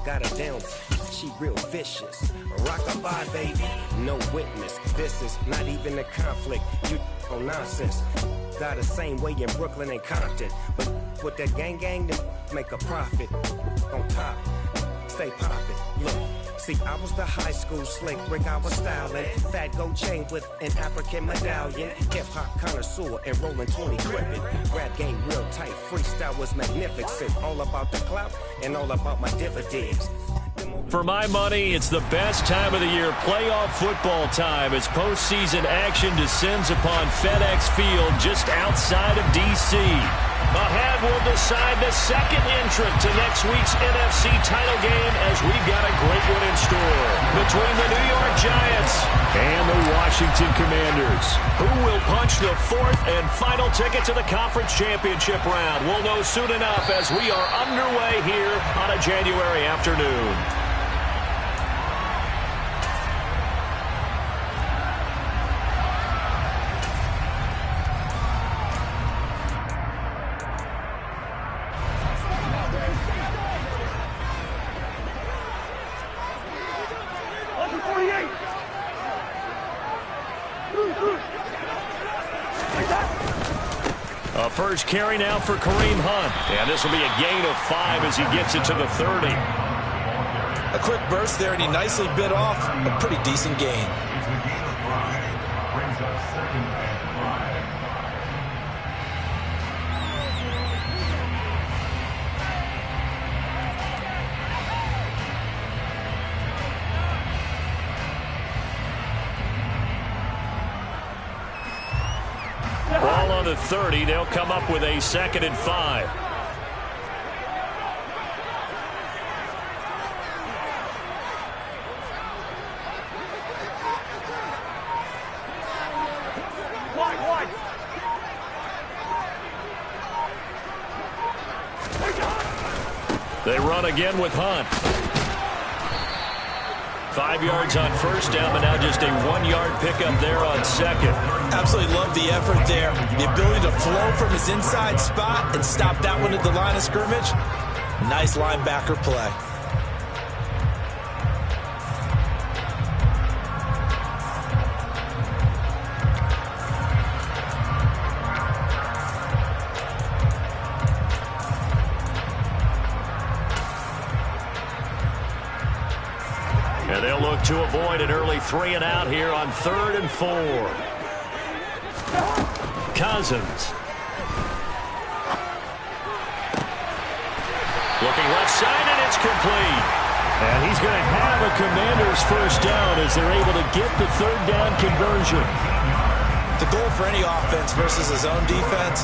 got her down, she real vicious. Rockabye, baby, no witness. This is not even a conflict. You on nonsense. Got the same way in Brooklyn and Compton. But with that gang, then make a profit. On top, stay poppin'. Look, see, I was the high school slick Rick, I was styling. Fat gold chain with an African medallion. Hip-hop connoisseur and rolling 20 crippin'. Rap game real tight, freestyle was magnificent. All about the clout and all about my dividends. For my money, it's the best time of the year, playoff football time, as postseason action descends upon FedEx Field just outside of D.C. Ahead will decide the second entrant to next week's NFC title game, as we've got a great one in store between the New York Giants and the Washington Commanders. Who will punch the fourth and final ticket to the conference championship round? We'll know soon enough as we are underway here on a January afternoon. A first carry now for Kareem Hunt. And this will be a gain of 5 as he gets it to the 30. A quick burst there, and he nicely bit off a pretty decent gain. Ball on the 30. They'll come up with a 2nd and 5. They run again with Hunt. 5 yards on first down, but now just a 1-yard pickup there on second. Absolutely love the effort there. The ability to flow from his inside spot and stop that one at the line of scrimmage. Nice linebacker play. And they'll look to avoid an early 3 and out here on 3rd and 4. Cousins. Looking left side, and it's complete. And he's going to have a Commanders first down as they're able to get the 3rd down conversion. The goal for any offense versus his own defense,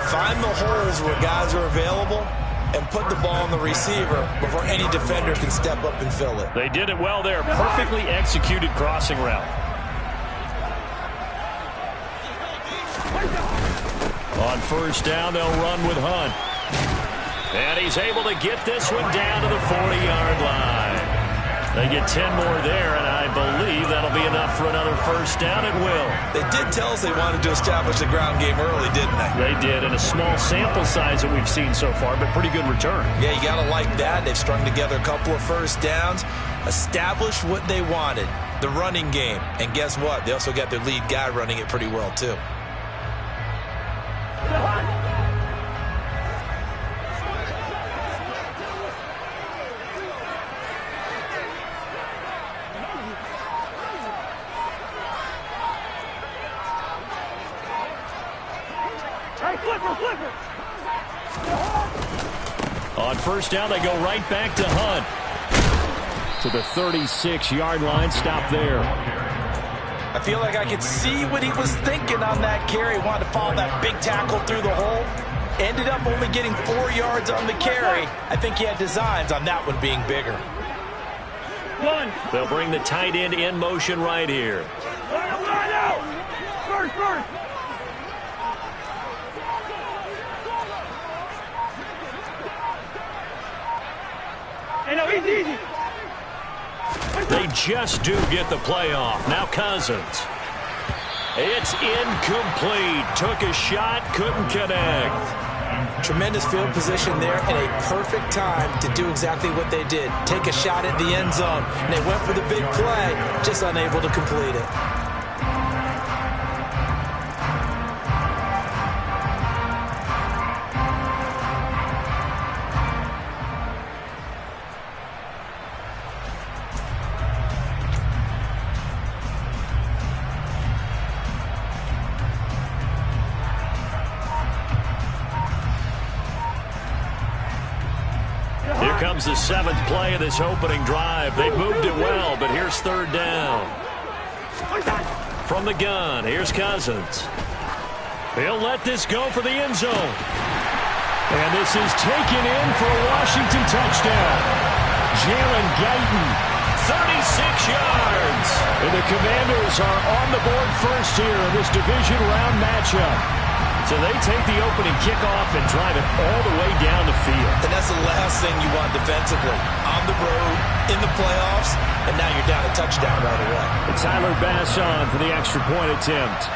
find the holes where guys are available and put the ball on the receiver before any defender can step up and fill it. They did it well there. Perfectly executed crossing route. On first down, they'll run with Hunt. And he's able to get this one down to the 40-yard line. They get 10 more there, and I believe that'll be enough for another first down. It will. They did tell us they wanted to establish the ground game early, didn't they? They did, and a small sample size that we've seen so far, but pretty good return. Yeah, you got to like that. They've strung together a couple of first downs, established what they wanted, the running game. And guess what? They also got their lead guy running it pretty well, too. On first down, they go right back to Hunt. To the 36-yard line. Stop there. I feel like I could see what he was thinking on that carry. Wanted to follow that big tackle through the hole. Ended up only getting 4 yards on the carry. I think he had designs on that one being bigger. They'll bring the tight end in motion right here. First. Hey, no, easy. They just do get the playoff. Now Cousins. It's incomplete. Took a shot, couldn't connect. Tremendous field position there and a perfect time to do exactly what they did. Take a shot at the end zone. And they went for the big play, just unable to complete it. Comes the seventh play of this opening drive. They moved it well, but here's third down. From the gun, here's Cousins. He'll let this go for the end zone. And this is taken in for a Washington touchdown. Jalen Guyton, 36 yards. And the Commanders are on the board first here in this division round matchup. So they take the opening kickoff and drive it all the way down the field. And that's the last thing you want defensively. On the road, in the playoffs, and now you're down a touchdown right away. And Tyler Bass on for the extra point attempt.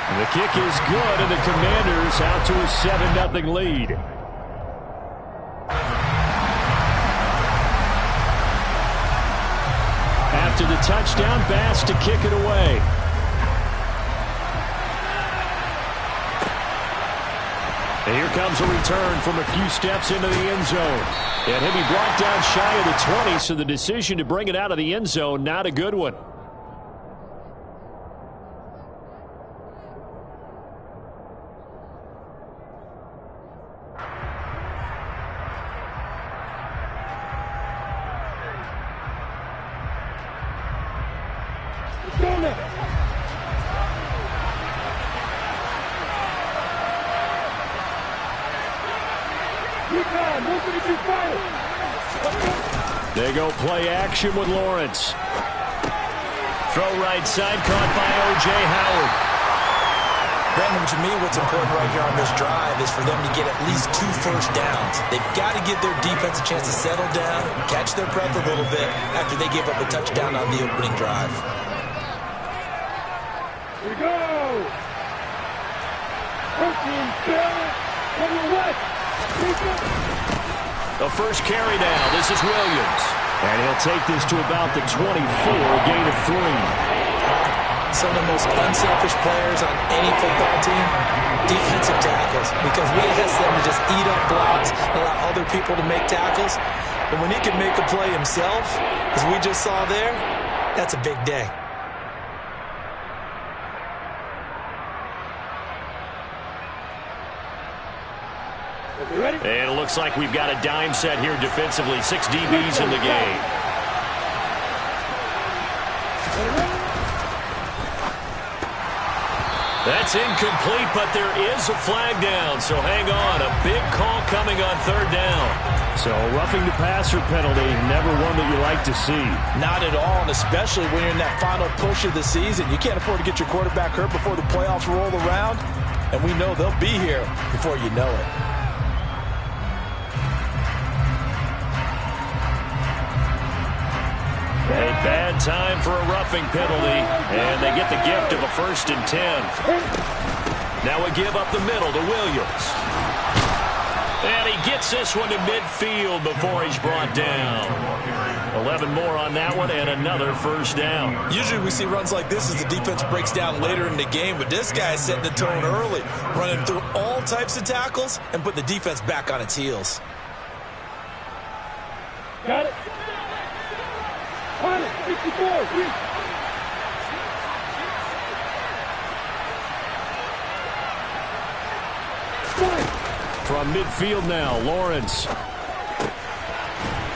And the kick is good, and the Commanders out to a 7-0 lead. After the touchdown, Bass to kick it away. And here comes a return from a few steps into the end zone. And he'll be brought down shy of the 20, so the decision to bring it out of the end zone, not a good one. They go play action with Lawrence. Throw right side, caught by O.J. Howard. Brandon, to me, what's important right here on this drive is for them to get at least 2 first downs. They've got to give their defense a chance to settle down, catch their breath a little bit after they give up a touchdown on the opening drive. Here we go! Protein, Bill, from the west. The first carry now. This is Williams. And he'll take this to about the 24, a gain of 3. Some of the most unselfish players on any football team, defensive tackles, because we ask them to just eat up blocks, allow other people to make tackles. But when he can make a play himself, as we just saw there, that's a big day. And it looks like we've got a dime set here defensively. 6 DBs in the game. That's incomplete, but there is a flag down. So hang on. A big call coming on third down. So roughing the passer penalty, never one that you like to see. Not at all, and especially when you're in that final push of the season. You can't afford to get your quarterback hurt before the playoffs roll around. And we know they'll be here before you know it. A bad time for a roughing penalty, and they get the gift of a 1st and 10. Now we give up the middle to Williams. And he gets this one to midfield before he's brought down. 11 more on that one, and another first down. Usually we see runs like this as the defense breaks down later in the game, but this guy is setting the tone early, running through all types of tackles and put the defense back on its heels. Got it. 64. From midfield now, Lawrence.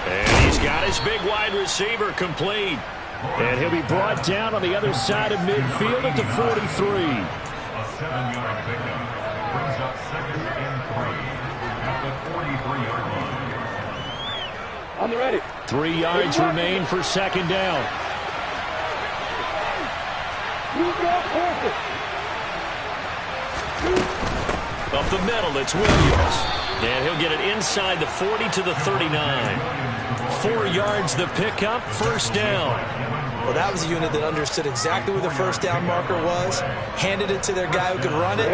And he's got his big wide receiver complete. And he'll be brought down on the other side of midfield at the 43. A 7-yard pickup brings up 2nd and 3 at the 43-yard line. On the ready. 3 yards remain for second down. Up the middle, it's Williams. And he'll get it inside the 40 to the 39. 4 yards the pickup, first down. Well, that was a unit that understood exactly where the first down marker was, handed it to their guy who could run it,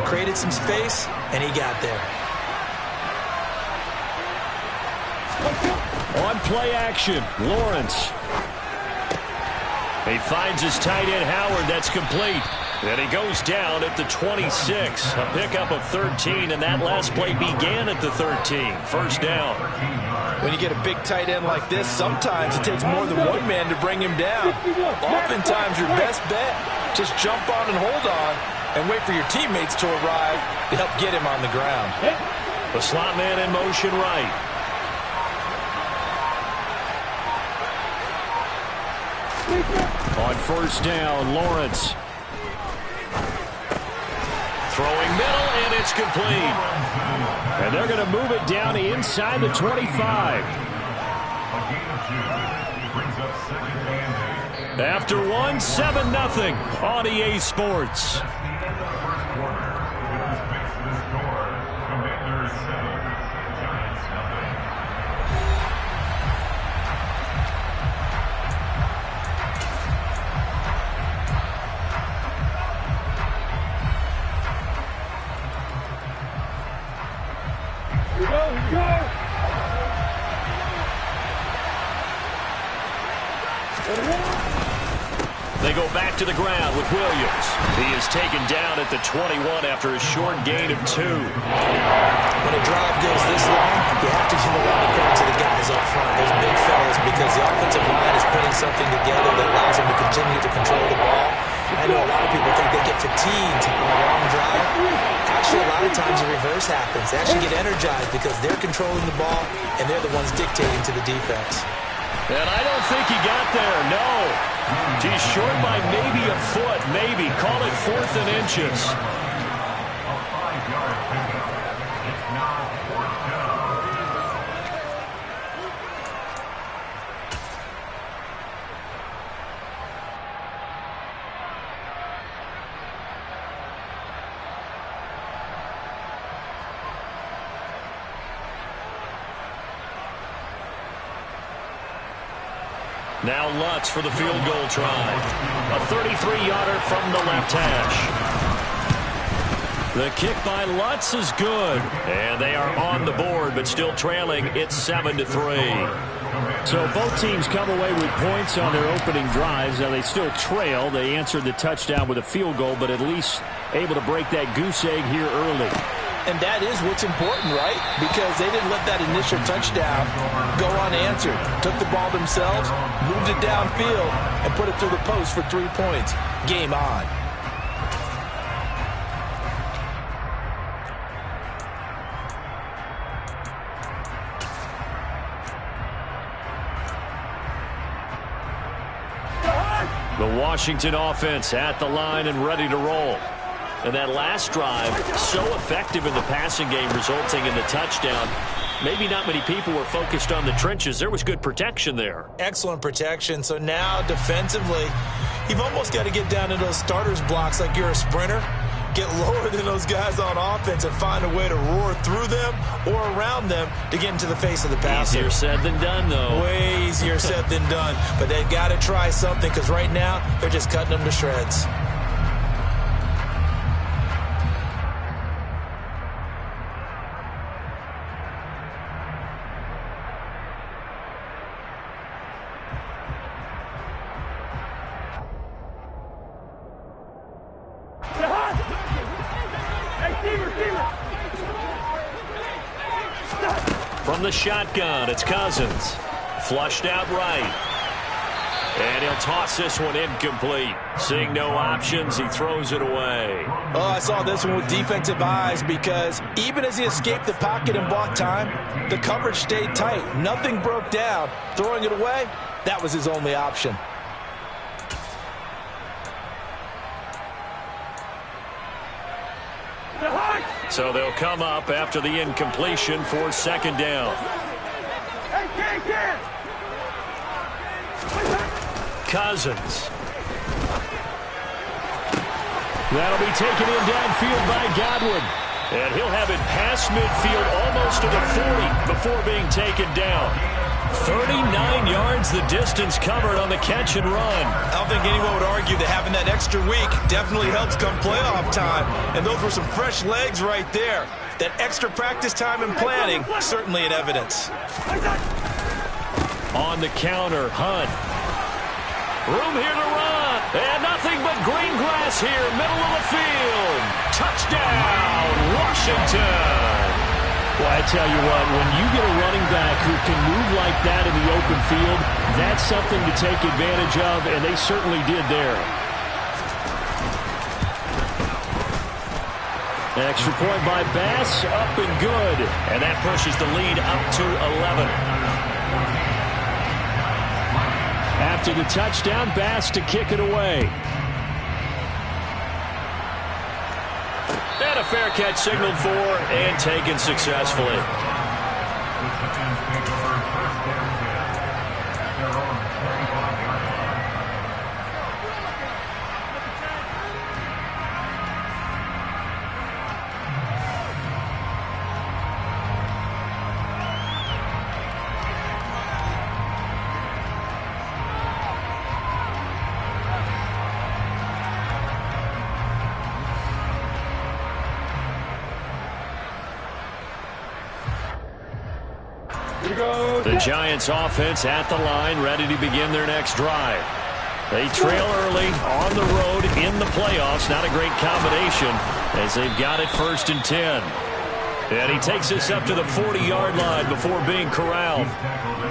created some space, and he got there. On play action, Lawrence. He finds his tight end, Howard. That's complete. And he goes down at the 26. A pickup of 13, and that last play began at the 13. First down. When you get a big tight end like this, sometimes it takes more than one man to bring him down. Oftentimes, your best bet, just jump on and hold on and wait for your teammates to arrive to help get him on the ground. The slot man in motion right. On first down, Lawrence. Throwing middle, and it's complete. And they're going to move it down inside the 25. After one, 7-0 on EA Sports. They go back to the ground with Williams. He is taken down at the 21 after a short gain of 2. When a drive goes this long, you have to give a lot of credit to the guys up front, those big fellas, because the offensive line is putting something together that allows them to continue to control the ball. I know a lot of people think they get fatigued on a long drive. Actually, a lot of times the reverse happens. They actually get energized because they're controlling the ball, and they're the ones dictating to the defense. And I don't think he got there, no. He's short by maybe a foot, maybe. Call it 4th and inches. A 5-yard pickup. It's now 4th down. Now Lutz for the field goal try. A 33-yarder from the left hash. The kick by Lutz is good. And they are on the board, but still trailing. It's 7-3. So both teams come away with points on their opening drives. Now they still trail. They answered the touchdown with a field goal, but at least able to break that goose egg here early. And that is what's important, right? Because they didn't let that initial touchdown go unanswered. Took the ball themselves, moved it downfield, and put it through the post for 3 points. Game on. The Washington offense at the line and ready to roll. And that last drive, so effective in the passing game, resulting in the touchdown. Maybe not many people were focused on the trenches. There was good protection there. Excellent protection. So now, defensively, you've almost got to get down to those starters blocks like you're a sprinter. Get lower than those guys on offense and find a way to roar through them or around them to get into the face of the passer. Easier said than done, though. Way easier said than done. But they've got to try something because right now, they're just cutting them to shreds. From the shotgun, it's Cousins. Flushed out right. And he'll toss this one incomplete. Seeing no options, he throws it away. Oh, I saw this one with defensive eyes because even as he escaped the pocket and bought time, the coverage stayed tight. Nothing broke down. Throwing it away, that was his only option. So they'll come up after the incompletion for second down. Cousins. That'll be taken in downfield by Godwin. And he'll have it past midfield almost to the 40 before being taken down. 39 yards the distance covered on the catch and run. I don't think anyone would argue that having that extra week definitely helps come playoff time. And those were some fresh legs right there. That extra practice time and planning, certainly in evidence. On the counter, Hunt. Room here to run. And nothing but green grass here, middle of the field. Touchdown, Washington. Well, I tell you what, when you get a running back who can move like that in the open field, that's something to take advantage of, and they certainly did there. Extra point by Bass, up and good. And that pushes the lead up to 11. After the touchdown, Bass to kick it away. And a fair catch signaled for and taken successfully. The Giants offense at the line, ready to begin their next drive. They trail early on the road in the playoffs. Not a great combination as they've got it 1st and 10. And he takes us up to the 40-yard line before being corralled.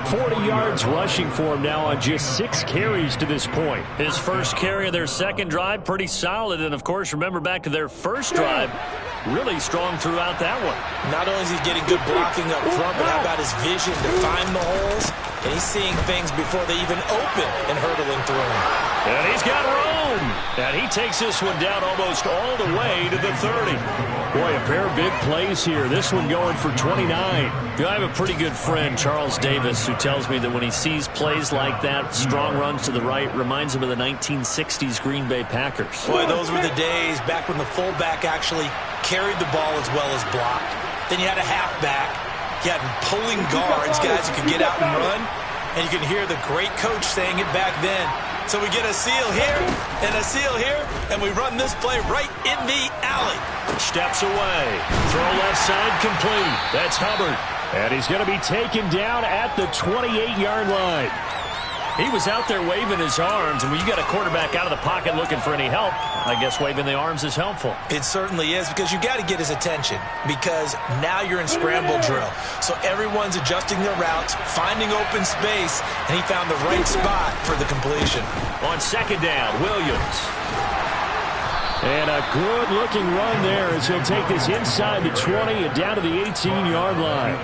40 yards rushing for him now on just 6 carries to this point. His first carry of their second drive, pretty solid. And, of course, remember back to their first drive, really strong throughout that one. Not only is he getting good blocking up front, but how about his vision to find the holes? And he's seeing things before they even open and hurtling through them. And he's got room. And he takes this one down almost all the way to the 30. Boy, a pair of big plays here. This one going for 29. You know, I have a pretty good friend, Charles Davis, who tells me that when he sees plays like that, strong runs to the right, reminds him of the 1960s Green Bay Packers. Boy, those were the days back when the fullback actually carried the ball as well as blocked. Then you had a halfback. You had pulling guards, guys who could get out and run. And you can hear the great coach saying it back then. So we get a seal here and a seal here, and we run this play right in the alley. Steps away. Throw left side complete. That's Hubbard. And he's going to be taken down at the 28-yard line. He was out there waving his arms, and when you got a quarterback out of the pocket looking for any help, I guess waving the arms is helpful. It certainly is, because you got to get his attention, because now you're in scramble drill. So everyone's adjusting their routes, finding open space, and he found the right spot for the completion. On second down, Williams. And a good-looking run there as he'll take this inside the 20 and down to the 18-yard line.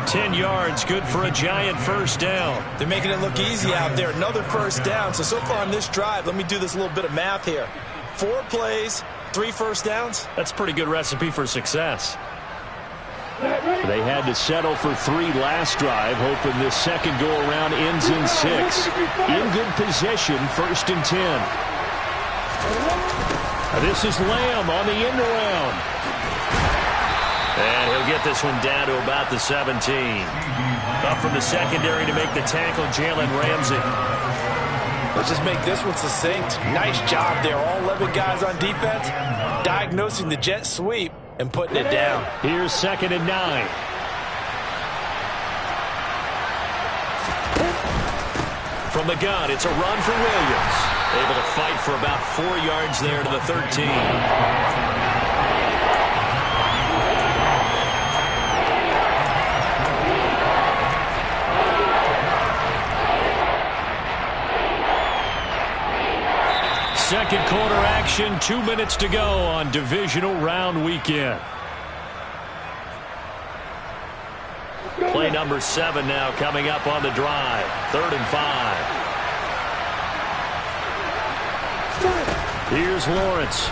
10 yards, good for a Giant first down. They're making it look easy out there. Another first down. So far on this drive, let me do this little bit of math here. 4 plays, 3 first downs. That's a pretty good recipe for success. They had to settle for 3 last drive, hoping this second go-around ends in 6. In good position, 1st and 10. This is Lamb on the end around. And he'll get this one down to about the 17. Up from the secondary to make the tackle, Jalen Ramsey. Let's just make this one succinct. Nice job there. All 11 guys on defense diagnosing the jet sweep and putting it down. Here's 2nd and 9. From the gun, it's a run for Williams. Able to fight for about 4 yards there to the 13. Second quarter action, 2 minutes to go on divisional round weekend. Play number 7 now coming up on the drive. 3rd and 5. Here's Lawrence.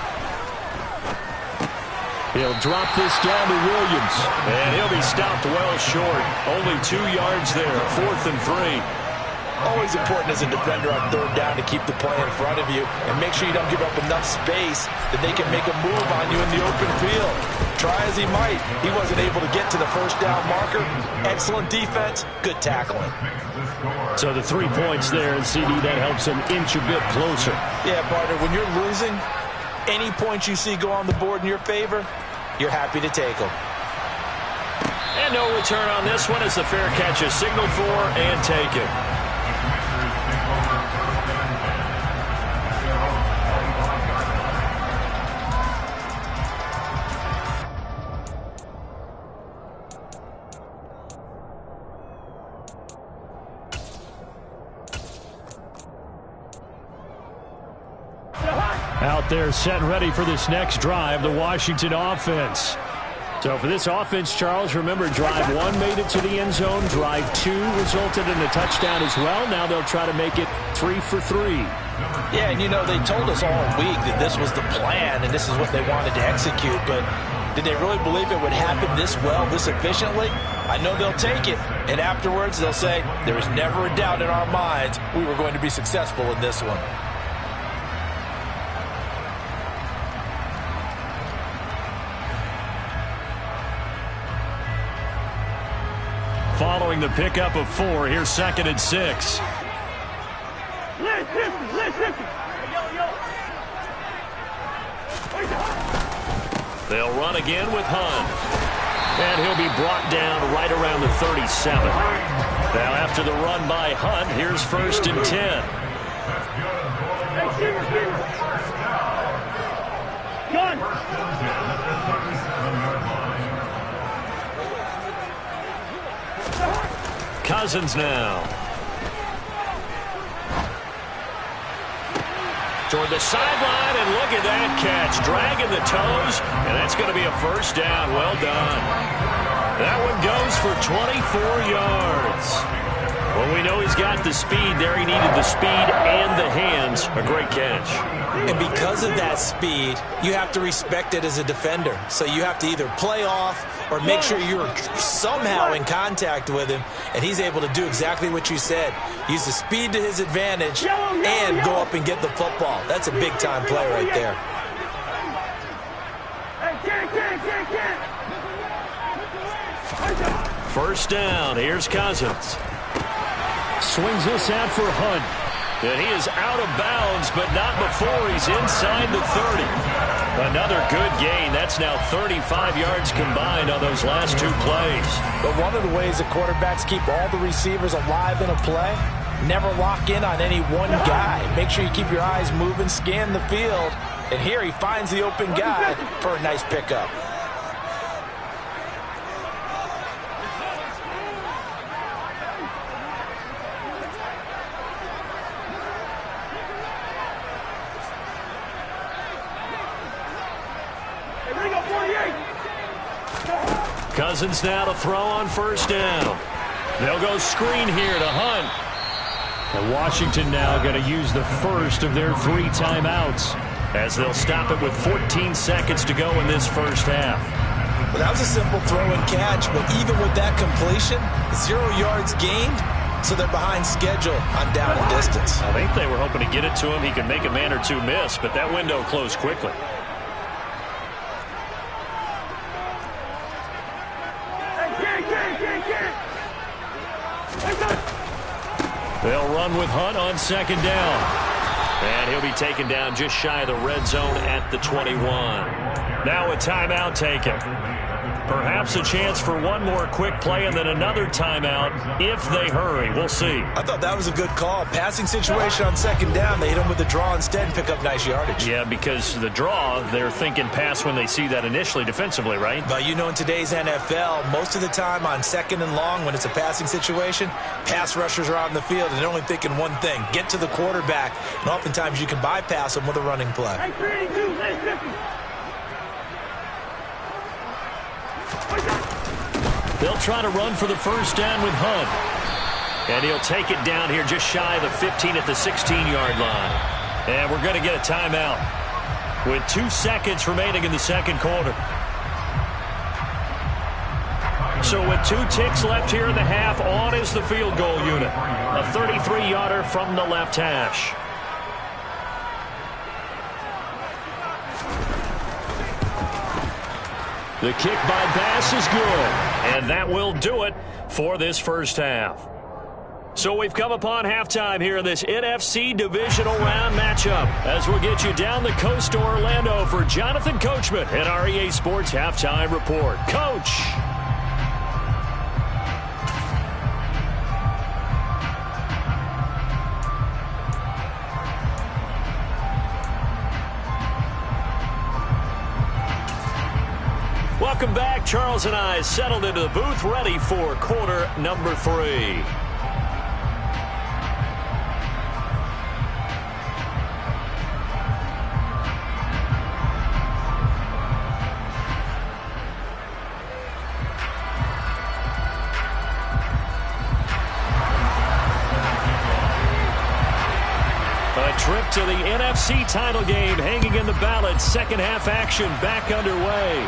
He'll drop this down to Williams. And he'll be stopped well short. Only 2 yards there. 4th and 3. Always important as a defender on third down to keep the play in front of you and make sure you don't give up enough space that they can make a move on you in the open field. Try as he might, he wasn't able to get to the first down marker. Excellent defense, good tackling. So the 3 points there, and CD, that helps him inch a bit closer. Yeah, partner, when you're losing, any points you see go on the board in your favor, you're happy to take them. And no return on this one as the fair catch is signaled for and taken. Out there set and ready for this next drive, the Washington offense. So for this offense, Charles, remember, drive 1 made it to the end zone. Drive 2 resulted in a touchdown as well. Now they'll try to make it 3 for 3. Yeah, and you know, they told us all week that this was the plan and this is what they wanted to execute, but did they really believe it would happen this well, this efficiently? I know they'll take it, and afterwards they'll say, there was never a doubt in our minds we were going to be successful in this one. Following the pickup of 4, here's 2nd and 6. They'll run again with Hunt. And he'll be brought down right around the 37. Now after the run by Hunt, here's 1st and 10. Cousins now. Toward the sideline, and look at that catch. Dragging the toes, and that's going to be a 1st down. Well done. That one goes for 24 yards. Well, we know he's got the speed there. He needed the speed and the hands. A great catch. And because of that speed, you have to respect it as a defender. So you have to either play off or make sure you're somehow in contact with him, and he's able to do exactly what you said. Use the speed to his advantage and go up and get the football. That's a big-time play right there. First down. Here's Cousins. Swings this out for Hunt. And he is out of bounds, but not before he's inside the 30. Another good gain. That's now 35 yards combined on those last 2 plays. But one of the ways the quarterbacks keep all the receivers alive in a play, never lock in on any one guy. Make sure you keep your eyes moving, scan the field. And here he finds the open guy for a nice pickup. Cousins now to throw on 1st down. They'll go screen here to Hunt. And Washington now going to use the first of their 3 timeouts as they'll stop it with 14 seconds to go in this first half. Well, that was a simple throw and catch, but even with that completion, 0 yards gained, so they're behind schedule on down and distance. I think they were hoping to get it to him. He could make a man or 2 miss, but that window closed quickly. They'll run with Hunt on 2nd down. And he'll be taken down just shy of the red zone at the 21. Now a timeout taken. Perhaps a chance for one more quick play and then another timeout if they hurry. We'll see. I thought that was a good call. Passing situation on 2nd down. They hit him with the draw instead and pick up nice yardage. Yeah, because the draw, they're thinking pass when they see that initially defensively, right? But you know, in today's NFL, most of the time on 2nd and long when it's a passing situation, pass rushers are out in the field and they're only thinking one thing, get to the quarterback. And oftentimes you can bypass them with a running play. They'll try to run for the 1st down with Hunt. And he'll take it down here just shy of the 15 at the 16-yard line. And we're going to get a timeout with 2 seconds remaining in the 2nd quarter. So with 2 ticks left here in the half, on is the field goal unit. A 33-yarder from the left hash. The kick by Bass is good, and that will do it for this first half. So we've come upon halftime here in this NFC Divisional Round matchup as we'll get you down the coast to Orlando for Jonathan Coachman and our EA Sports Halftime Report. Coach! Welcome back. Charles and I settled into the booth, ready for quarter number 3. A trip to the NFC title game hanging in the balance. Second half action back underway.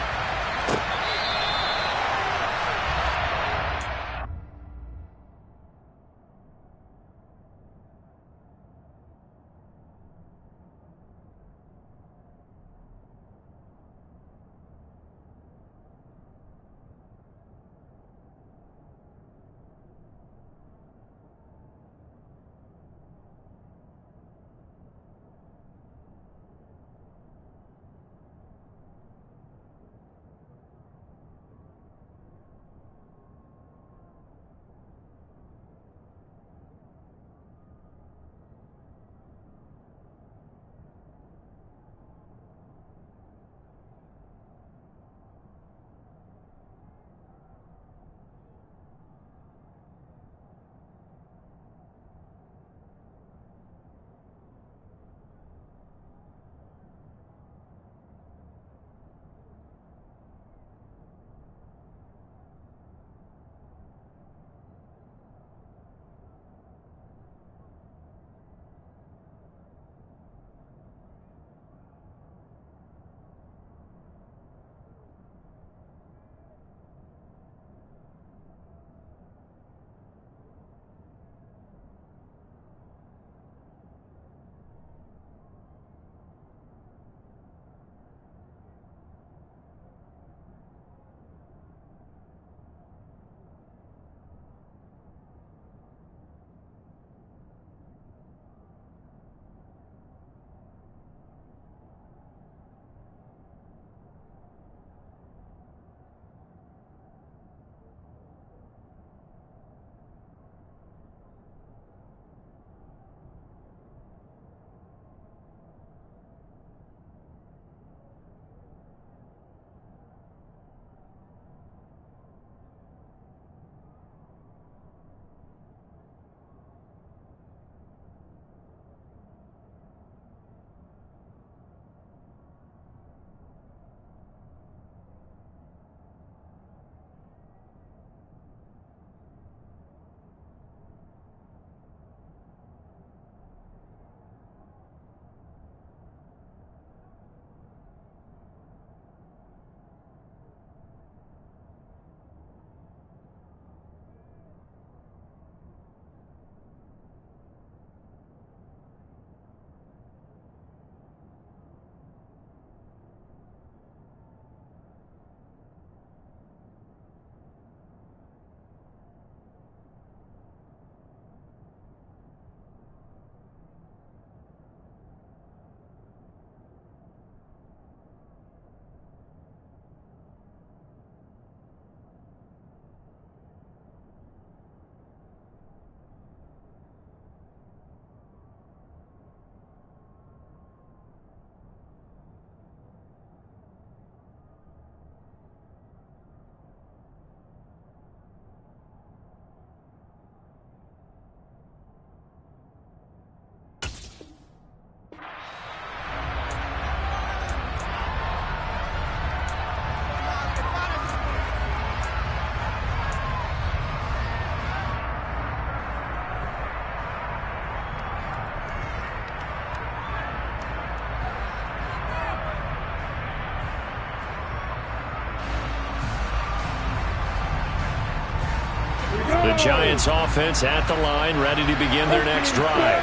The Giants offense at the line, ready to begin their next drive.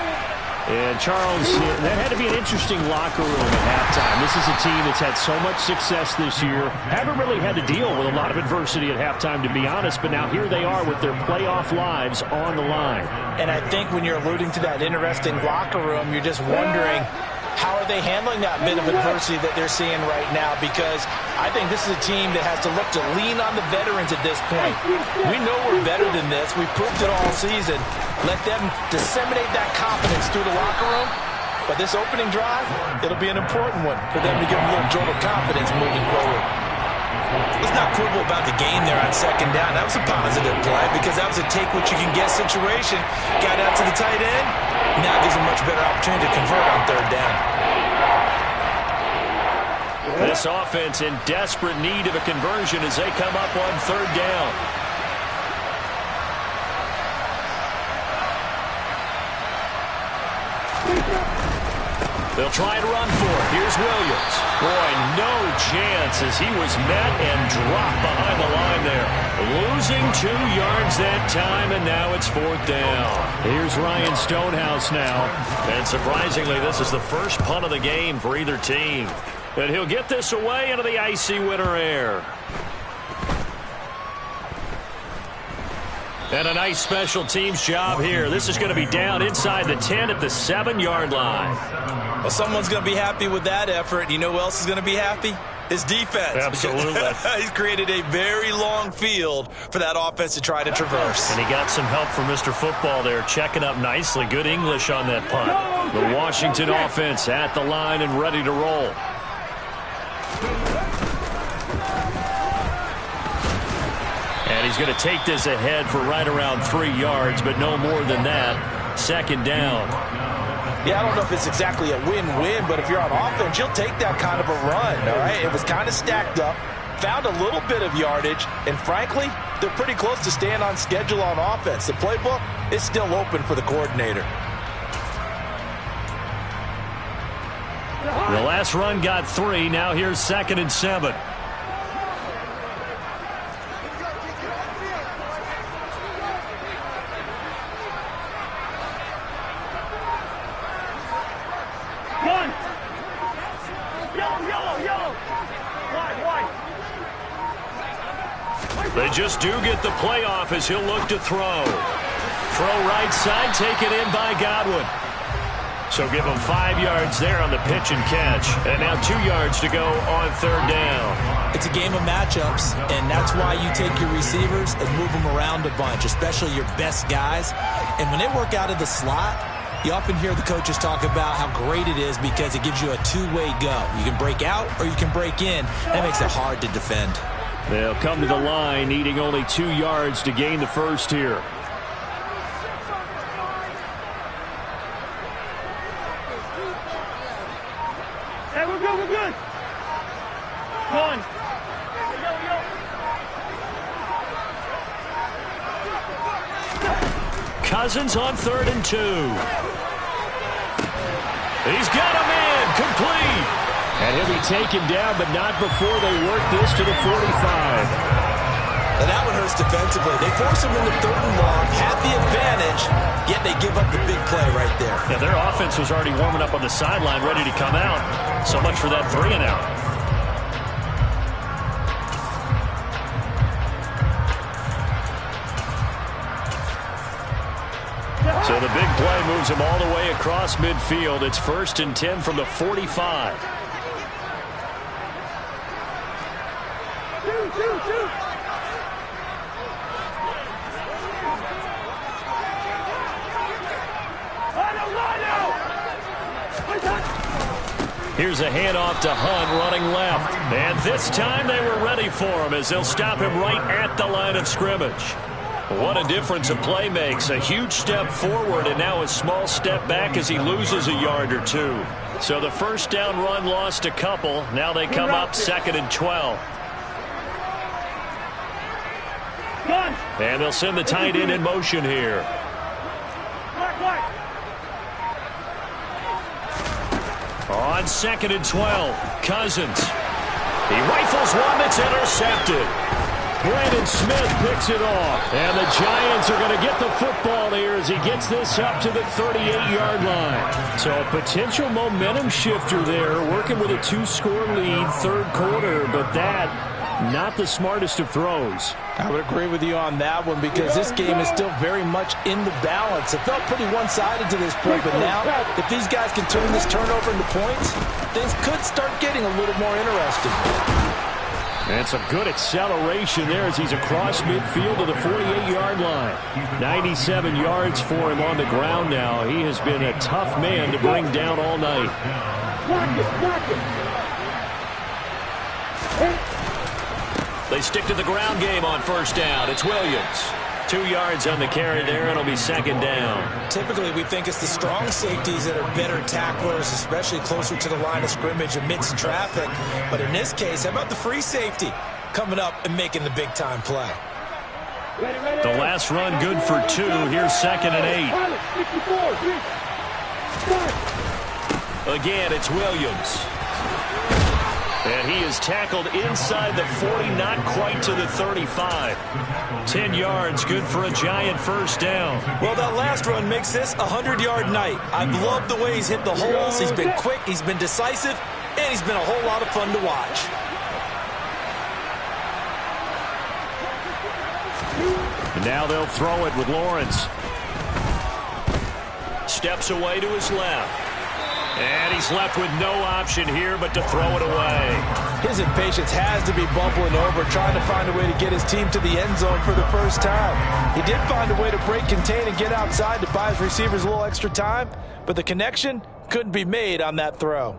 And Charles, that had to be an interesting locker room at halftime. This is a team that's had so much success this year. Haven't really had to deal with a lot of adversity at halftime, to be honest. But now here they are with their playoff lives on the line. And I think when you're alluding to that interesting locker room, you're just wondering, how are they handling that bit of adversity that they're seeing right now? Because I think this is a team that has to look to lean on the veterans at this point. We know we're better than this. We've proved it all season. Let them disseminate that confidence through the locker room. But this opening drive, it'll be an important one for them to give them a little jolt of confidence moving forward. Let's not quibble about the game there on second down. That was a positive play because that was a take-what-you-can-get situation. Got out to the tight end. Now gives them a much better opportunity to convert on third down. This offense in desperate need of a conversion as they come up on third down. They'll try to run for it. Here's Williams. Boy, no chance as he was met and dropped behind the line there. Losing 2 yards that time, and now it's fourth down. Here's Ryan Stonehouse now. And surprisingly, this is the first punt of the game for either team. And he'll get this away into the icy winter air. And a nice special teams job here. This is going to be down inside the 10 at the 7-yard line. Well, someone's going to be happy with that effort. You know who else is going to be happy? His defense. Absolutely. He's created a very long field for that offense to try to traverse. And he got some help from Mr. Football there, checking up nicely. Good English on that punt. The Washington offense at the line and ready to roll. And he's going to take this ahead for right around 3 yards, but no more than that. Second down. Yeah, I don't know if it's exactly a win-win, but if you're on offense, you'll take that kind of a run, all right? It was kind of stacked up, found a little bit of yardage, and frankly, they're pretty close to staying on schedule on offense. The playbook is still open for the coordinator. The last run got 3. Now here's 2nd and 7. They just do get the playoff as he'll look to throw. Throw right side, taken in by Godwin. So give him 5 yards there on the pitch and catch. And now 2 yards to go on third down. It's a game of matchups, and that's why you take your receivers and move them around a bunch, especially your best guys. And when they work out of the slot, you often hear the coaches talk about how great it is because it gives you a two-way go. You can break out or you can break in. That makes it hard to defend. They'll come to the line, needing only 2 yards to gain the first here. Hey, we're good, we're good. Come on. Cousins on 3rd and 2. He's got a man, complete. And he'll be taken down, but not before they work this to the 45. And that one hurts defensively. They force him into 3rd and long, have the advantage, yet they give up the big play right there. Yeah, their offense was already warming up on the sideline, ready to come out. So much for that 3 and out. So the big play moves him all the way across midfield. It's 1st and 10 from the 45. Here's a handoff to Hunt running left. And this time they were ready for him as they'll stop him right at the line of scrimmage. What a difference a play makes. A huge step forward and now a small step back as he loses a yard or 2. So the first down run lost a couple. Now they come up 2nd and 12. And they'll send the tight end in motion here. On 2nd and 12, Cousins. He rifles one that's intercepted. Brandon Smith picks it off. And the Giants are going to get the football here as he gets this up to the 38-yard line. So a potential momentum shifter there, working with a 2-score lead, third quarter, but that not the smartest of throws. I would agree with you on that one because this game is still very much in the balance. It felt pretty one-sided to this point, but now if these guys can turn this turnover into points, things could start getting a little more interesting. And some good acceleration there as he's across midfield to the 48-yard line. 97 yards for him on the ground now. He has been a tough man to bring down all night. They stick to the ground game on first down. It's Williams. 2 yards on the carry there, and it'll be second down. Typically, we think it's the strong safeties that are better tacklers, especially closer to the line of scrimmage amidst traffic. But in this case, how about the free safety coming up and making the big-time play? The last run good for 2. Here's second and 8. Again, it's Williams. And he is tackled inside the 40, not quite to the 35. 10 yards, good for a Giant first down. Well, that last run makes this a 100-yard night. I've loved the way he's hit the holes. He's been quick, he's been decisive, and he's been a whole lot of fun to watch. And now they'll throw it with Lawrence. Steps away to his left. And he's left with no option here but to throw it away. His impatience has to be bubbling over, trying to find a way to get his team to the end zone for the first time. He did find a way to break, contain, and get outside to buy his receivers a little extra time, but the connection couldn't be made on that throw.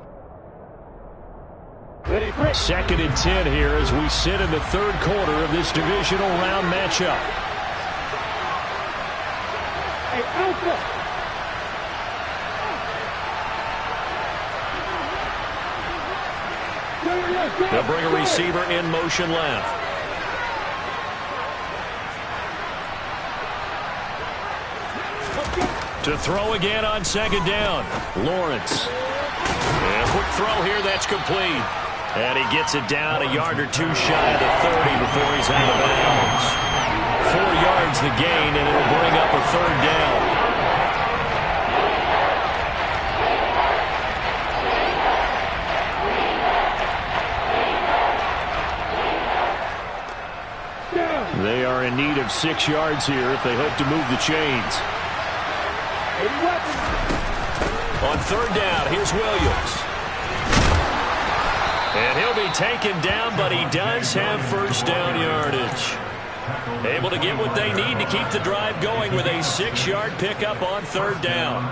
Second and 10 here as we sit in the third quarter of this divisional round matchup. Hey, Alpha! They'll bring a receiver in motion left. To throw again on second down. Lawrence. And a quick throw here, that's complete. And he gets it down a yard or 2 shy of the 30 before he's out of bounds. 4 yards the gain, and it'll bring up a third down. They are in need of 6 yards here if they hope to move the chains. On third down, here's Williams. And he'll be taken down, but he does have first down yardage. Able to get what they need to keep the drive going with a 6-yard pickup on third down.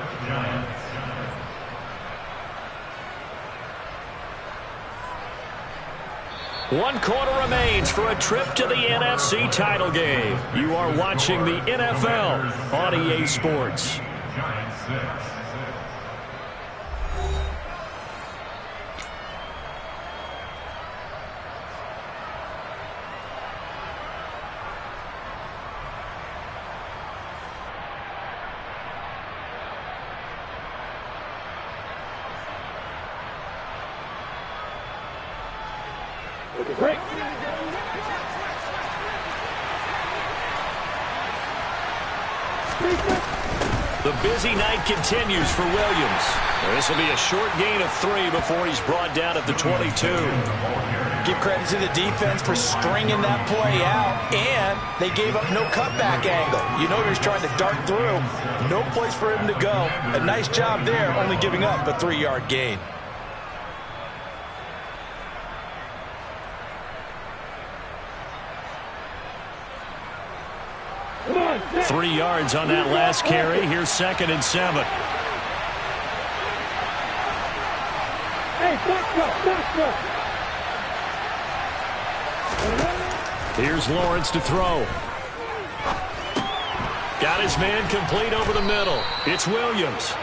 One quarter remains for a trip to the NFC title game. You are watching the NFL on EA Sports. Break. The busy night continues for Williams. This will be a short gain of 3 before he's brought down at the 22. Give credit to the defense for stringing that play out, and they gave up no cutback angle. You know he was trying to dart through. No place for him to go. A nice job there, only giving up a 3-yard gain. 3 yards on that last carry. Here's second and 7. Hey, back up. Here's Lawrence to throw. Got his man complete over the middle. It's Williams.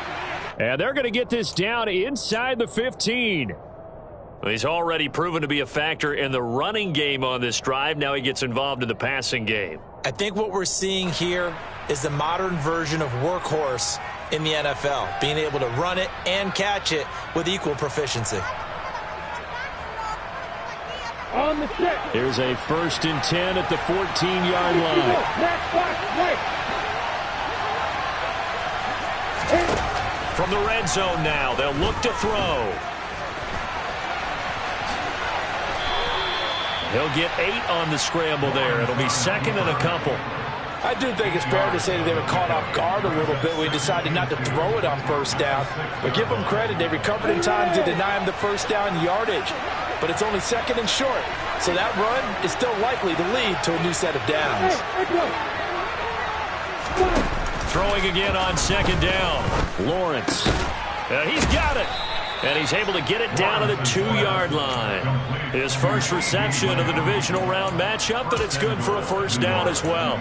And they're going to get this down inside the 15. He's already proven to be a factor in the running game on this drive. Now he gets involved in the passing game. I think what we're seeing here is the modern version of workhorse in the NFL, being able to run it and catch it with equal proficiency. On the set. Here's a 1st and 10 at the 14-yard line. From the red zone now, they'll look to throw. He'll get 8 on the scramble there. It'll be 2nd and a couple. I do think it's fair to say that they were caught off guard a little bit when he decided not to throw it on 1st down. But give them credit. They recovered in time to deny him the 1st down yardage. But it's only 2nd and short. So that run is still likely to lead to a new set of downs. Throwing again on 2nd down. Lawrence. He's got it. And he's able to get it down to the 2-yard line. His first reception of the divisional round matchup, but it's good for a 1st down as well.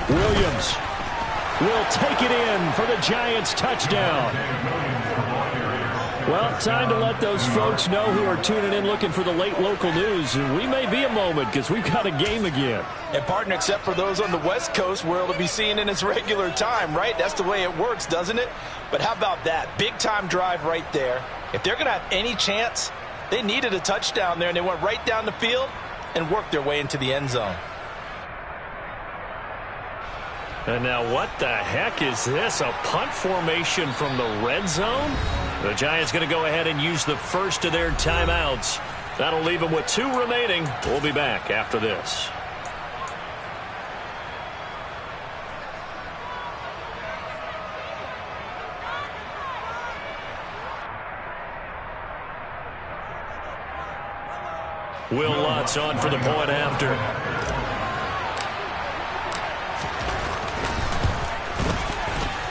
Williams will take it in for the Giants touchdown. Well, time to let those folks know who are tuning in looking for the late local news. We may be a moment because we've got a game again. And partner, except for those on the West Coast where it'll be seen in its regular time, right? That's the way it works, doesn't it? But how about that? Big time drive right there. If they're going to have any chance, they needed a touchdown there, and they went right down the field and worked their way into the end zone. And now what the heck is this? A punt formation from the red zone? The Giants going to go ahead and use the first of their timeouts. That'll leave them with 2 remaining. We'll be back after this. Will Lutz on for the point after.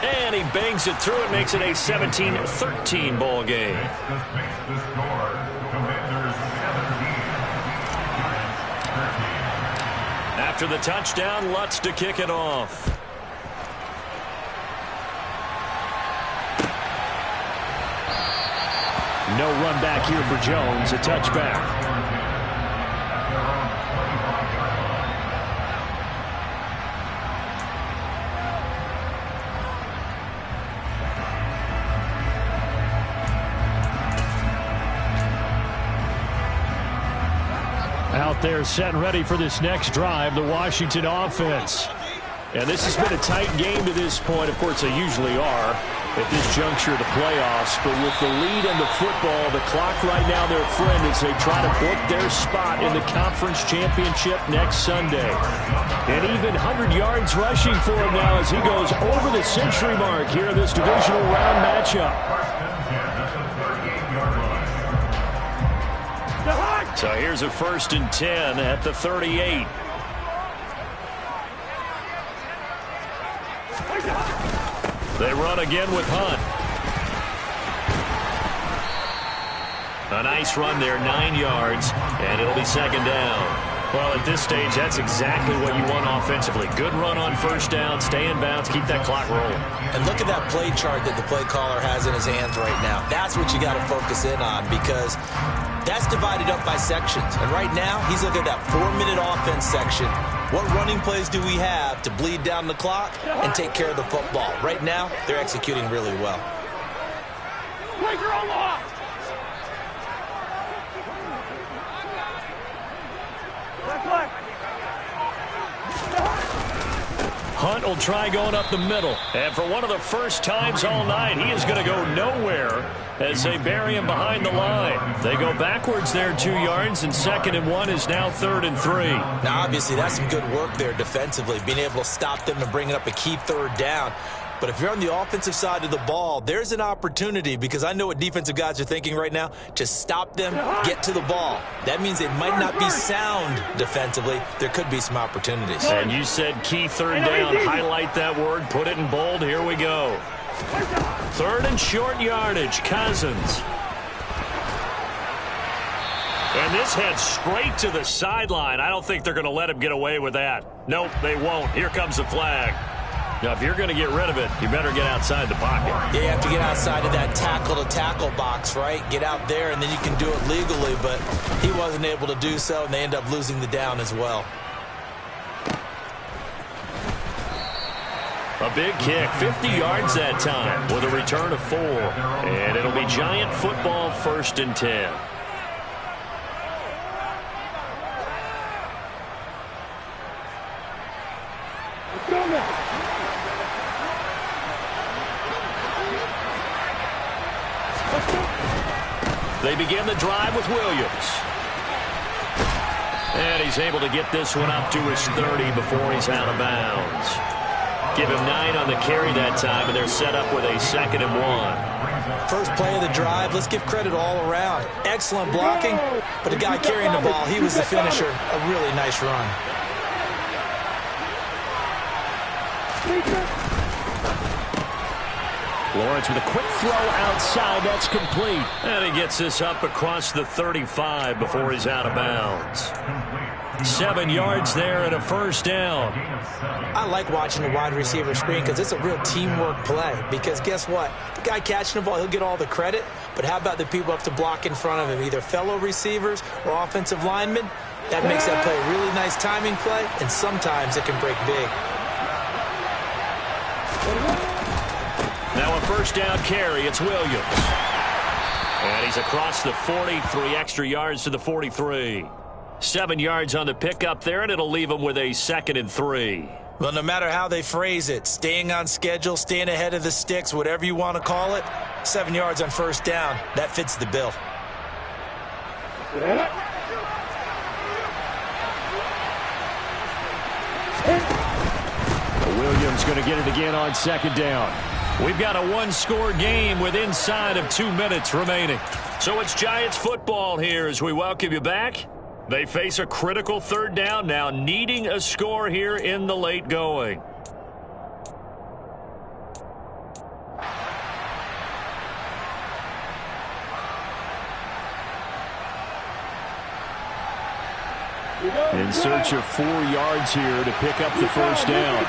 And he bangs it through. It makes it a 17-13 ball game. After the touchdown, Lutz to kick it off. No run back here for Jones. A touchback. Out there set and ready for this next drive, the Washington offense. And this has been a tight game to this point. Of course, they usually are at this juncture of the playoffs. But with the lead and the football, the clock right now their friend as they try to book their spot in the conference championship next Sunday. And even 100 yards rushing for him now as he goes over the century mark here in this divisional round matchup. So here's a 1st and 10 at the 38. They run again with Hunt. A nice run there, 9 yards, and it'll be 2nd down. Well, at this stage, that's exactly what you want offensively. Good run on 1st down, stay in bounds, keep that clock rolling. And look at that play chart that the play caller has in his hands right now. That's what you got to focus in on because that's divided up by sections. And right now, he's looking at that 4-minute offense section. What running plays do we have to bleed down the clock and take care of the football? Right now, they're executing really well. Hunt will try going up the middle. And for one of the first times all night, he is going to go nowhere as they bury him behind the line. They go backwards there 2 yards, and 2nd and 1 is now 3rd and 3. Now, obviously, that's some good work there defensively, being able to stop them and bringing up a key 3rd down. But if you're on the offensive side of the ball, there's an opportunity, because I know what defensive guys are thinking right now, to stop them, get to the ball. That means it might not be sound defensively. There could be some opportunities. And you said key 3rd down. Highlight that word. Put it in bold. Here we go. 3rd and short yardage. Cousins. And this heads straight to the sideline. I don't think they're going to let him get away with that. Nope, they won't. Here comes the flag. Now, if you're going to get rid of it, you better get outside the pocket. Yeah, you have to get outside of that tackle-to-tackle box, right? Get out there, and then you can do it legally, but he wasn't able to do so, and they end up losing the down as well. A big kick, 50 yards that time with a return of 4. And it'll be Giant football 1st and 10. They begin the drive with Williams. And he's able to get this one up to his 30 before he's out of bounds. Give him 9 on the carry that time, and they're set up with a 2nd and 1. First play of the drive, let's give credit all around. Excellent blocking, but the guy carrying the ball, he was the finisher. A really nice run. Lawrence with a quick throw outside. That's complete. And he gets this up across the 35 before he's out of bounds. 7 yards there and a 1st down. I like watching the wide receiver screen because it's a real teamwork play. Because guess what? The guy catching the ball, he'll get all the credit. But how about the people up to block in front of him, either fellow receivers or offensive linemen? That makes that play a really nice timing play, and sometimes it can break big. Now a 1st down carry. It's Williams. And he's across the 40, 3 extra yards to the 43. 7 yards on the pickup there, and it'll leave him with a 2nd and 3. Well, no matter how they phrase it, staying on schedule, staying ahead of the sticks, whatever you want to call it, 7 yards on 1st down, that fits the bill. Williams going to get it again on 2nd down. We've got a 1-score game with inside of 2 minutes remaining. So it's Giants football here as we welcome you back. They face a critical 3rd down now, needing a score here in the late going. In search of 4 yards here to pick up the 1st down.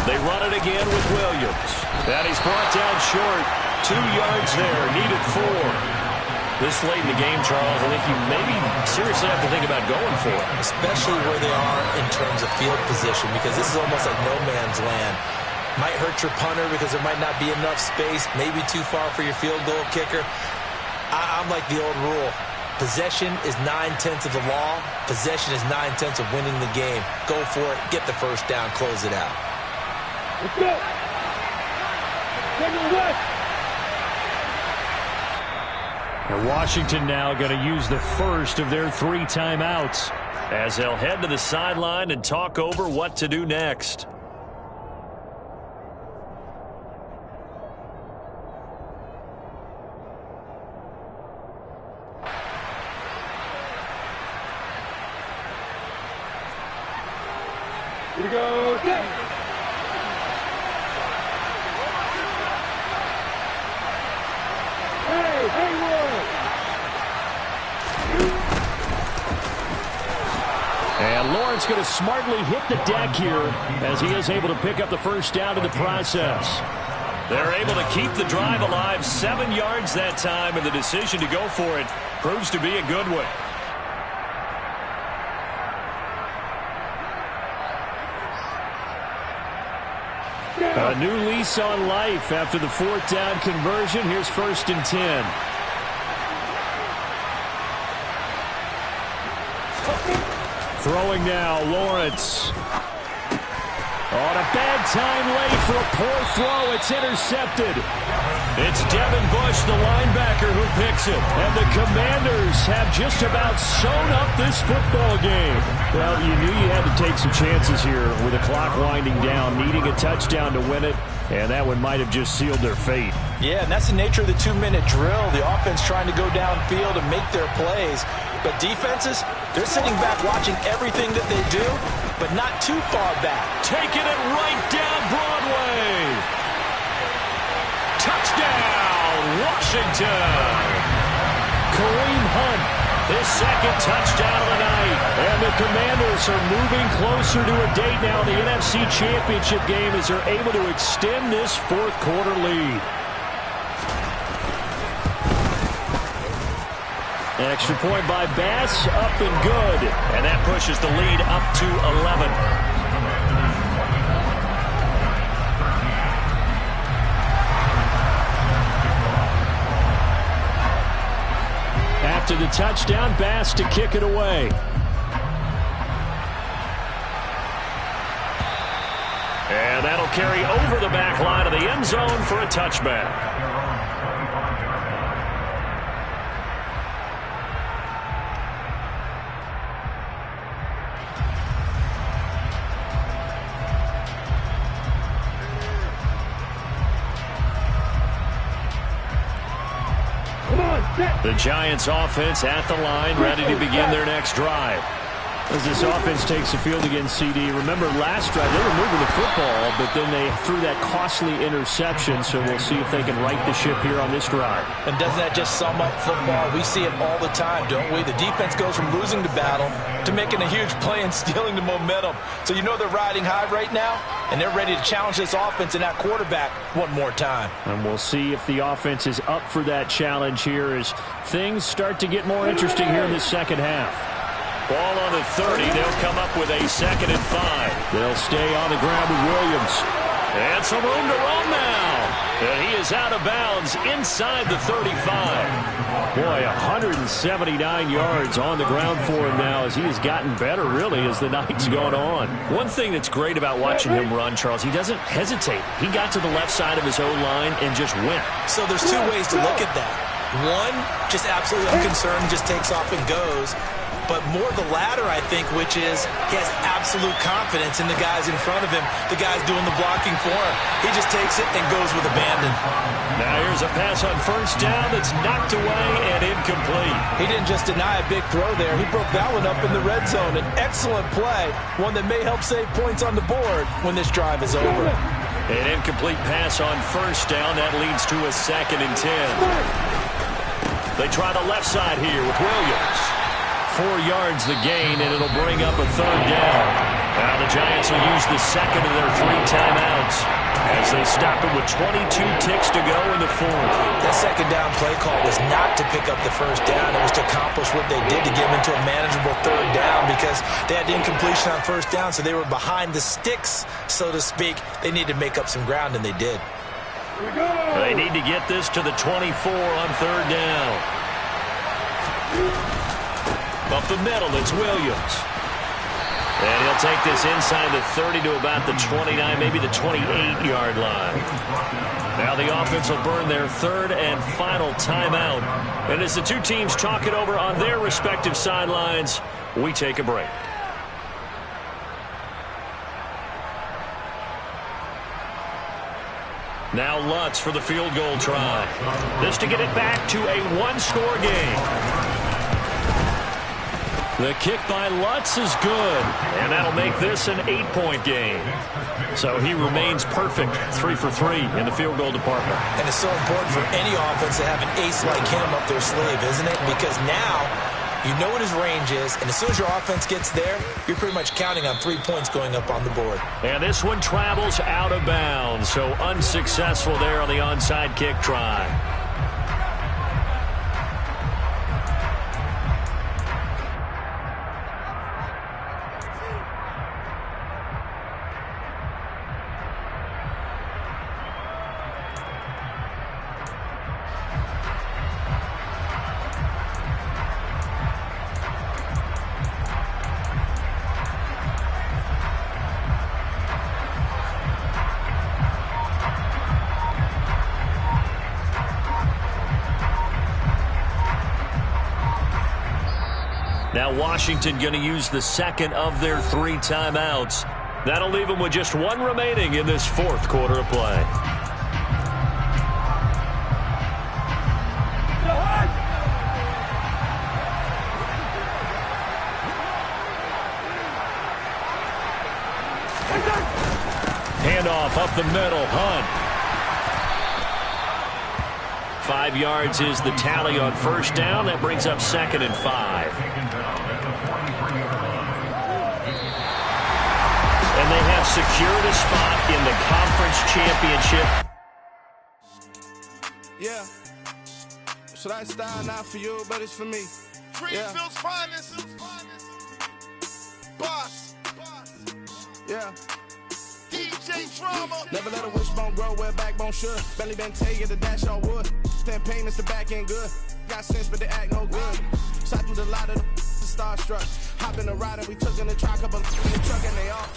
They run it again with Williams. And he's brought down short. 2 yards there, needed 4. This late in the game, Charles, I think you maybe seriously have to think about going for it. Especially where they are in terms of field position, because this is almost like no man's land. Might hurt your punter because there might not be enough space, maybe too far for your field goal kicker. I'm like the old rule. Possession is 9/10 of the law. Possession is 9/10 of winning the game. Go for it. Get the 1st down. Close it out. Let's go. And Washington now going to use the first of their 3 timeouts as they'll head to the sideline and talk over what to do next. Here we go. Hey, Haywood. And Lawrence going to smartly hit the deck here as he is able to pick up the 1st down in the process. They're able to keep the drive alive, 7 yards that time, and the decision to go for it proves to be a good one. A new lease on life after the 4th down conversion. Here's 1st and 10. Throwing now, Lawrence. On a bad time late for a poor throw. It's intercepted. It's Devin Bush, the linebacker, who picks it. And the Commanders have just about sewn up this football game. Well, you knew you had to take some chances here with the clock winding down, needing a touchdown to win it. And that one might have just sealed their fate. Yeah, and that's the nature of the 2-minute drill. The offense trying to go downfield and make their plays. But defenses, they're sitting back watching everything that they do, but not too far back. Taking it right down Broadway. Touchdown. Washington. Kareem Hunt, his second touchdown of the night. And the Commanders are moving closer to a date now in the NFC Championship game as they're able to extend this fourth quarter lead. Extra point by Bass, up and good. And that pushes the lead up to 11. After the touchdown, Bass to kick it away. And that'll carry over the back line of the end zone for a touchback. The Giants offense at the line, ready to begin their next drive. As this offense takes the field against CD, remember last drive they were moving the football, but then they threw that costly interception, so we'll see if they can right the ship here on this drive. And doesn't that just sum up football? We see it all the time, don't we? The defense goes from losing the battle to making a huge play and stealing the momentum. So you know they're riding high right now, and they're ready to challenge this offense and that quarterback one more time. And we'll see if the offense is up for that challenge here as things start to get more interesting here in the second half. Ball on the 30. They'll come up with a 2nd and 5. They'll stay on the ground with Williams. And some room to run now. And he is out of bounds inside the 35. Boy, 179 yards on the ground for him now as he has gotten better, really, as the night's gone on. One thing that's great about watching him run, Charles, he doesn't hesitate. He got to the left side of his O-line and just went. So there's two ways to look at that. One, just absolutely unconcerned, just takes off and goes. But more the latter, I think, which is he has absolute confidence in the guys in front of him, the guys doing the blocking for him. He just takes it and goes with abandon. Now here's a pass on first down that's knocked away and incomplete. He didn't just deny a big throw there. He broke that one up in the red zone. An excellent play, one that may help save points on the board when this drive is over. An incomplete pass on first down. That leads to a 2nd and 10. They try the left side here with Williams. 4 yards the gain, and it'll bring up a 3rd down. Now the Giants will use the second of their 3 timeouts as they stop it with 22 ticks to go in the 4th. That 2nd down play call was not to pick up the 1st down. It was to accomplish what they did to get them into a manageable 3rd down because they had incompletion on 1st down, so they were behind the sticks, so to speak. They needed to make up some ground, and they did. They need to get this to the 24 on 3rd down. Up the middle, it's Williams. And he'll take this inside the 30 to about the 29, maybe the 28-yard line. Now the offense will burn their 3rd and final timeout. And as the two teams talk it over on their respective sidelines, we take a break. Now Lutz for the field goal try. This to get it back to a 1-score game. The kick by Lutz is good, and that'll make this an 8-point game. So he remains perfect, 3 for 3 in the field goal department. And it's so important for any offense to have an ace like him up their sleeve, isn't it? Because now you know what his range is, and as soon as your offense gets there, you're pretty much counting on 3 points going up on the board. And this one travels out of bounds, so unsuccessful there on the onside kick try. Now Washington going to use the 2nd of their 3 timeouts. That'll leave them with just 1 remaining in this 4th quarter of play. Handoff up the middle. Hunt. 5 yards is the tally on first down. That brings up 2nd and 5. And they have secured a spot in the conference championship. Yeah. So that style not for you, but it's for me. Greenfield's finest. Boss. Yeah. DJ Drama. Never let a wishbone grow where a backbone should. Belly been taking the dash all wood. 10 payments, the back end good. Got sense, but they act no good. So I threw the lot of the starstruck. Hop in the ride and we took in the truck, couple in the truck and they all.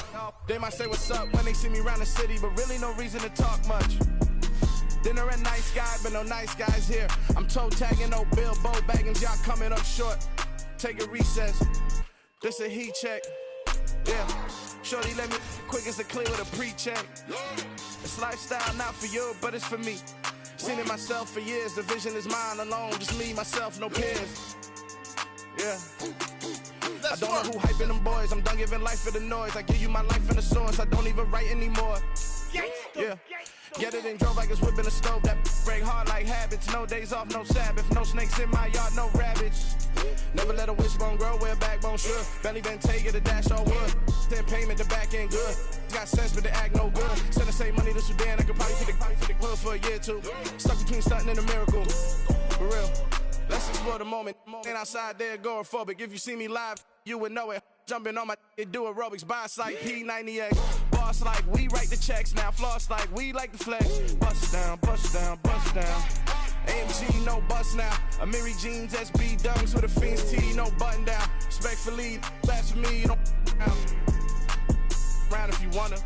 They might say what's up when they see me around the city, but really no reason to talk much. Dinner a nice guy, but no nice guys here. I'm toe tagging, no Bilbo Baggins, y'all coming up short. Take a recess. This a heat check. Yeah. Shorty let me quick as a clear with a pre-check. It's lifestyle not for you, but it's for me. Seen it myself for years. The vision is mine alone. Just me, myself, no peers. Yeah. I don't know who hyping them boys. I'm done giving life for the noise. I give you my life in the source. I don't even write anymore. Yeah. Get it and drove like it's whipping a stove. That break hard like habits. No days off, no Sabbath. No snakes in my yard, no rabbits. Never let a wishbone grow where a backbone should. Belly been taking the dash all wood. 10 payment, the back end good. Got sense, but they act no good. Send the same money to Sudan. I could probably feed the hood for a year or two. Stuck between stunting and a miracle. For real. Let's explore the moment. Ain't outside there agoraphobic. If you see me live, you would know it. Jumping on my do aerobics, boss like P90X. Boss like we write the checks now. Floss like we like the flex. Bust down, bust down, bust down. AMG, no bust now. Amiri jeans, SB dunks with a Fiends T, no button down. Respectfully, that's for me, you don't round if you wanna.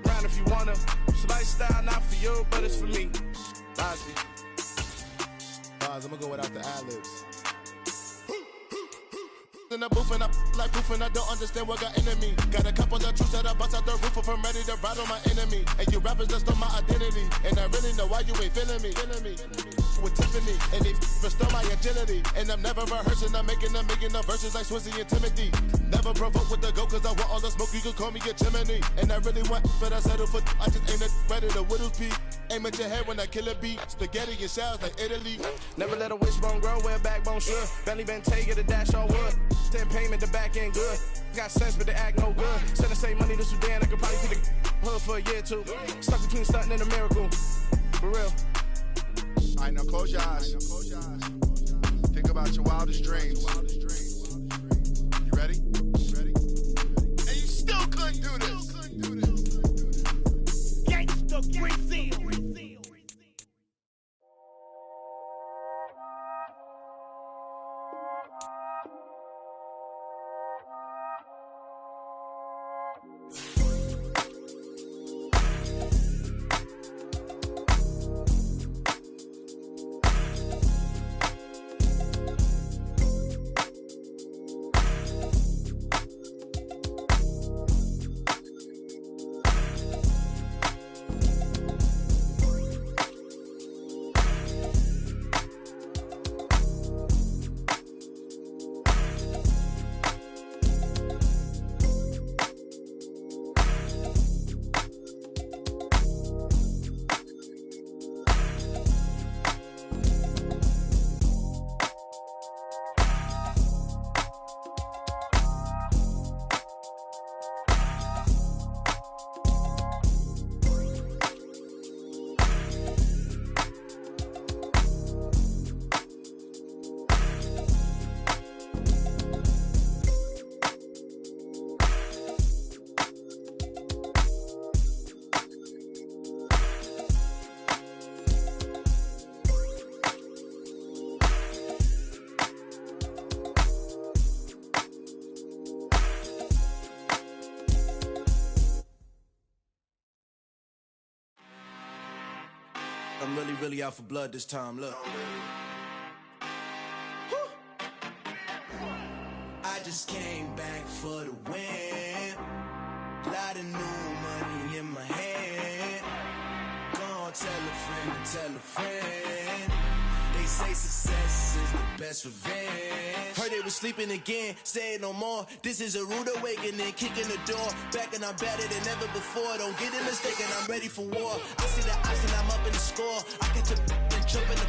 Round if you wanna. It's lifestyle not for you, but it's for me. Bossy. I'm gonna go without the ad-libs. In the booth and I like proof and I don't understand what got into me. Got a couple of truths that I bust out the roof if I'm ready to ride on my enemy. And you rappers just stole my identity, and I really know why you ain't feeling me. With Tiffany, and they stole my agility. And I'm never rehearsing, I'm making no verses like Swizzy and Timothy. Never provoke with the go, cause I want all the smoke, you can call me a chimney. And I really want, but I settle for, I just ain't ready to whittles pea. Aim at your head when I kill a beat. Spaghetti and shells like Italy. Never let a wishbone grow where a backbone should. Belly been taking the dash all wood. 10 payment, the back end good. Got sense, but they act no good. Send the same money to Sudan, I could probably feed the hood for a year or two. Stuck between stunting and a miracle. For real. Alright, now close your eyes. Think about your wildest dreams. You ready? And you still couldn't do this. Gangsta Brazil. I'm really out for blood this time, look. I just came back for the win. Lot of new money in my hand. Gonna tell a friend to tell a friend. They say success is the best revenge. Heard they was sleeping again, say it no more. This is a rude awakening, kicking the door. Back and I'm better than ever before. Don't get it mistaken, I'm ready for war. I see the option, I'm up in the score. I catch a and jump in the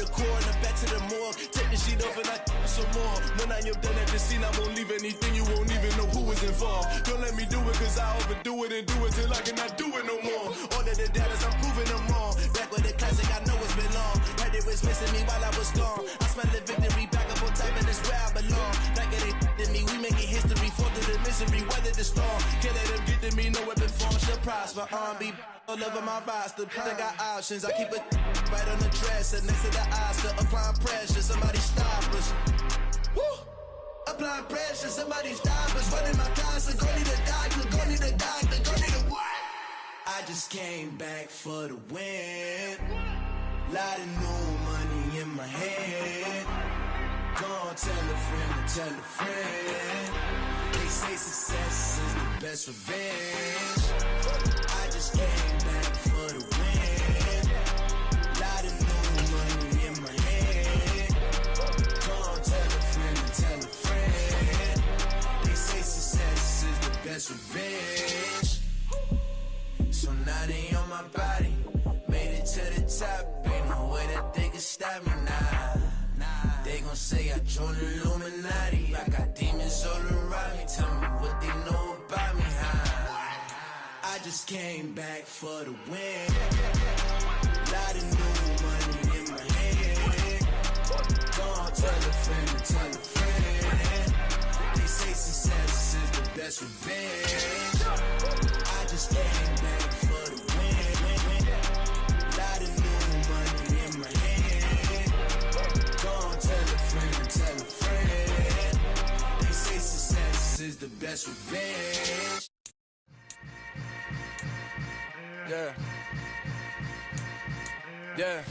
the coroner, back to the morgue. Take the sheet off and I some more. When I am done at the scene, I won't leave anything. You won't even know who was involved. Don't let me do it, cause I overdo it and do it till I cannot do it no more. All of the doubters, I'm proving them wrong. Back with the classic, I know it's been long. Heard it was missing me while I was gone. I smell the victory, back up on time, and it's where I belong. Like it ain't to me, we making history. Fall through the misery, weather the storm. Can't let them get to me, no weapon form shall prosper. Be all over my roster. I got options, I keep it right on the dresser. Next to the Oscar, applying pressure. Somebody stop us. Woo! Applying pressure, somebody stop us. Running my closet, go need a doctor, go need a doctor, go need a what? I just came back for the win. Lot of new money in my head. Go on, tell a friend and tell a friend. They say success is the best revenge. I just came back for the win. Lot of new money in my head. Go on, tell a friend and tell a friend. They say success is the best revenge. So now they on my body. Made it to the top. Ain't no way that they can stop me now. They gon' say I joined the Illuminati. I got demons all around me. Tell me what they know about me, huh? I just came back for the win. Lot of new money in my head. Go on, tell a friend and tell a friend. They say success is the best revenge. I just came back for the win. Lot of new money in my head. Go on, tell a friend and tell a friend. They say success is the best revenge. Yeah. Yeah.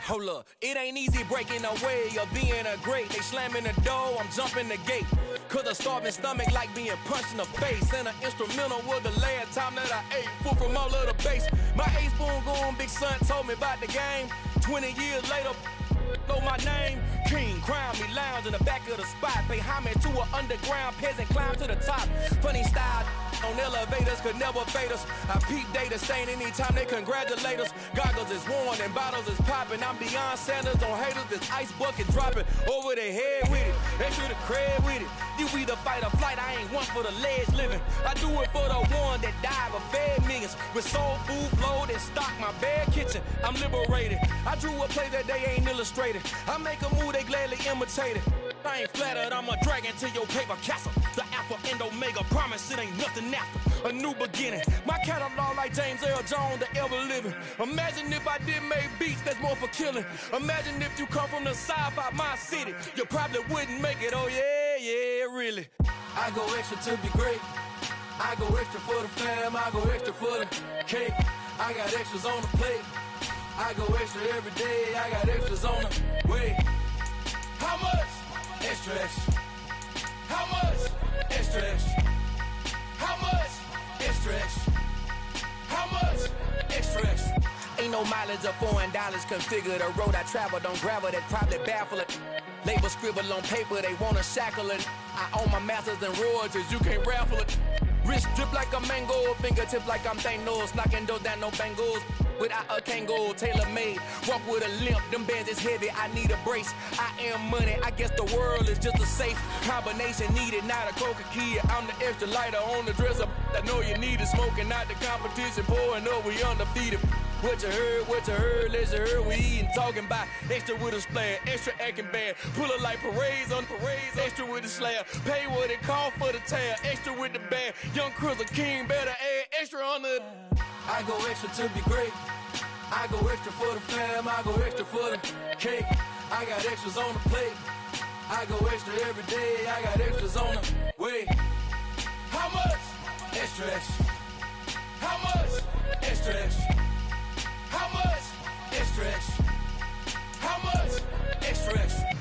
Hold up, it ain't easy breaking away or being a great. They slamming the door, I'm jumping the gate. Cause a starving stomach like being punched in the face. And an instrumental was the last time that I ate food from all of the base. My A-spoon going big son told me about the game. 20 years later, know my name. King, crown me, lounge in the back of the spot. Pay homage to an underground peasant, climb to the top. Funny style on elevators could never fade us. I peep data stain anytime they congratulate us. Goggles is worn and bottles is popping. I'm beyond Sanders on haters, this ice bucket dropping over their head with it. They should have cred with it. You either fight or flight, I ain't one for the ledge living. I do it for the one that died but fed millions. With soul food flowed and stocked my bare kitchen. I'm liberated. I drew a play that they ain't illustrated. I make a move, they gladly imitate it. I ain't flattered, I'm a dragon to your paper castle. The Alpha and Omega, promise it ain't nothing after. A new beginning. My catalog like James Earl Jones, the ever living. Imagine if I did make beats that's more for killing. Imagine if you come from the sci-fi, my city. You probably wouldn't make it, oh yeah, really. I go extra to be great. I go extra for the fam, I go extra for the cake. I got extras on the plate. I go extra every day, I got extras on the way. How much? Extra, extra. How much? Extra, extra. How much? Extra, extra. How much? Extra, extra. Ain't no mileage of $4 configure the road I travel. Don't gravel that probably baffle it. Label scribble on paper, they wanna shackle it. I own my masters and royalties, you can't raffle it. Wrist drip like a mango, fingertips like I'm Thanos, knocking those down no bangles. Without a Kango, tailor-made, walk with a limp, them bands is heavy, I need a brace. I am money, I guess the world is just a safe combination needed, not a coca key. I'm the extra lighter on the dresser, I know you need it, smoking out the competition, pouring up, we undefeated. What you heard, let's heard, we eatin', talking about extra with a splash, extra acting bad, pull it like parades on parades, extra with the slab, pay what it cost for the tab, extra with the bag, young Chris, a king, better add extra on the... I go extra to be great. I go extra for the fam. I go extra for the cake. I got extras on the plate. I go extra every day. I got extras on the way. How much? Extra, extra. How much? Extra, extra. How much? Extra, extra. How much? Extra, extra.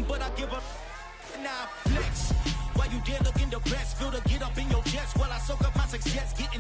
but I give a now flex. While you there looking the best, feel to get up in your chest while I soak up my success, getting